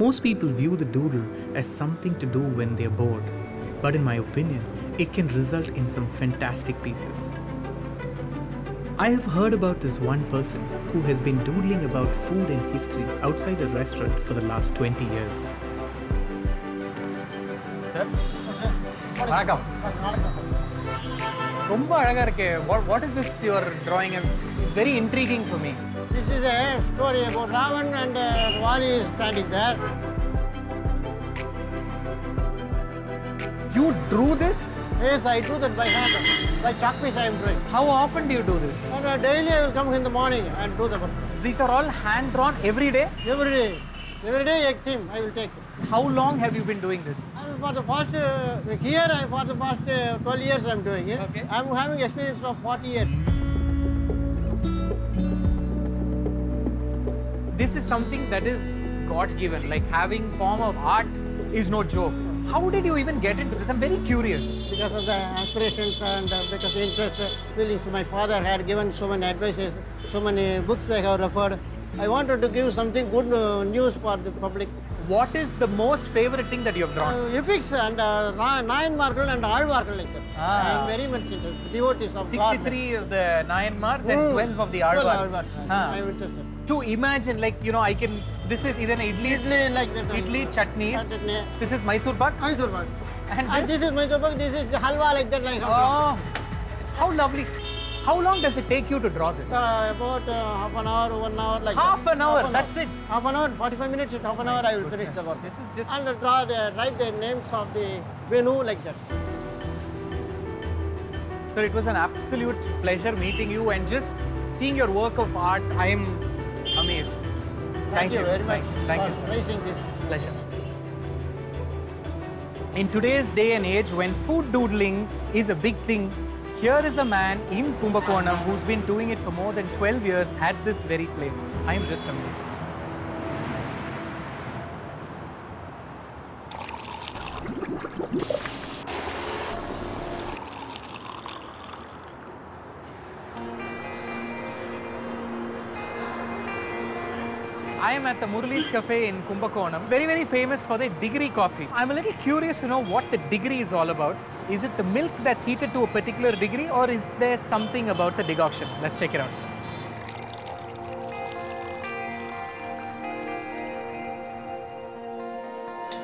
Most people view the doodle as something to do when they're bored, but in my opinion, it can result in some fantastic pieces. I have heard about this one person who has been doodling about food and history outside a restaurant for the last 20 years. Sir? வணக்கம். ரொம்ப அழகா இருக்கு. What is this you are drawing? It's very intriguing for me. This is a story about Ravan and Vali is standing there. You drew this? Yes, I do that by hand. By chalk piece I am doing. How often do you do this? And daily I will come in the morning and do the work. These are all hand drawn every day? Every day. Every day a theme I will take. How long have you been doing this? For the past, for the past 12 years I am doing it. Okay. I am having experience of 40 years. This is something that is God-given. Like having form of art is no joke. How did you even get into this? I'm very curious. Because of the aspirations and because the interest feelings my father had given so many advices, so many books I have referred. I wanted to give something good news for the public. What is the most favorite thing that you have drawn? Epics and Nine Markle and Alvarkal like that. Ah. I am very much interested. Devotees of 63 of the Nayanmars and 12 of the 12 Alvars. Alvars. I am interested. To imagine, like, you know, I can, this is either an idli, Like that. idli chutneys. Chutney. This is Mysore pak. Mysore pak. And And this? this is Mysore pak. This is halwa like that. Like Oh, how lovely. How long does it take you to draw this? about half an hour, 1 hour like Half that. an hour, that's it? Half an hour, 45 minutes, half an hour I will finish the work. This is just... And write the names of the venue like that. Sir, it was an absolute pleasure meeting you and just seeing your work of art. I am amazed. Thank you very much Thank for you, sir. raising this. Pleasure. In today's day and age, when food doodling is a big thing, here is a man in Kumbakonam who's been doing it for more than 12 years at this very place. I am just amazed. I am at the Murali's Cafe in Kumbakonam, very, very famous for their degree coffee. I'm a little curious to know what the degree is all about. Is it the milk that's heated to a particular degree, or is there something about the decoction? Let's check it out.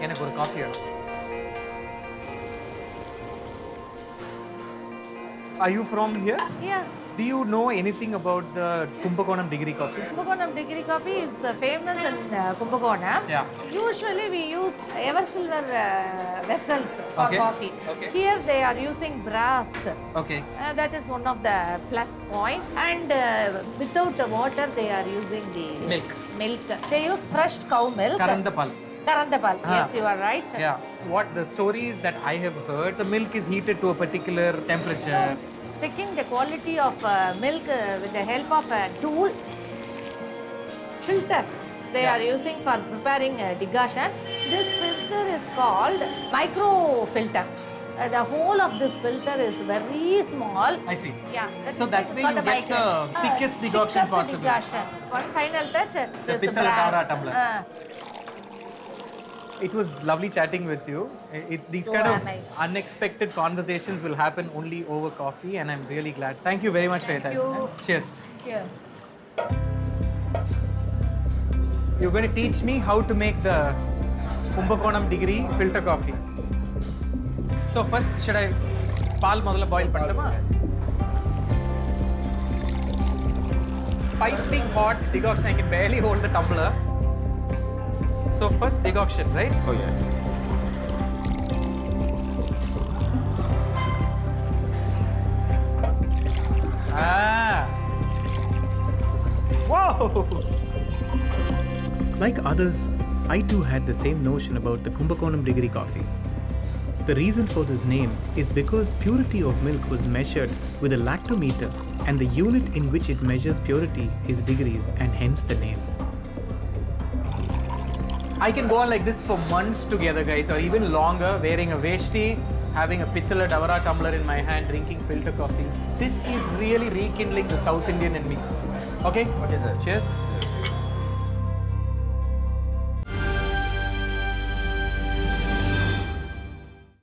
எனக்கு ஒரு coffee வேணும். Are you from here? Yeah, Do you know anything about the Kumbakonam degree coffee? Kumbakonam degree coffee is famous in Kumbakonam. Yeah. Usually we use ever silver vessels for Okay. coffee. Okay. Here they are using brass. Okay. That is one of the plus point. And without the water they are using the Milk. They use fresh cow milk. Karandapal. Karandapal. Ah. Yes, you are right. Yeah. What the stories that I have heard, the milk is heated to a particular temperature. Checking the quality of milk with the help of a tool, filter they Yeah. are using for preparing decoction. This filter is called micro filter. The whole of this filter is very small. I see. Yeah. So that it's way called you a get the thickest decoction possible. decoction. One final touch, this Pitala brass. Tara tumbler. It was lovely chatting with you. These So kind of am I. unexpected conversations will happen only over coffee, and I'm really glad. Thank you very much for your time. you. Cheers. Cheers. You're going to teach me how to make the Kumbakonam degree filter coffee. So first, should I paal modala boil pannuma? Piping hot decoction. I can barely hold the tumbler. So first decoction, right? Oh yeah. Ah. Whoa! Like others, I too had the same notion about the Kumbakonam degree coffee. The reason for this name is because purity of milk was measured with a lactometer, and the unit in which it measures purity is degrees, and hence the name. I can go on like this for months together, guys, or even longer, wearing a veshti, having a pitala davara tumbler in my hand, drinking filter coffee. This is really rekindling the South Indian in me. Okay? Okay, sir. Cheers.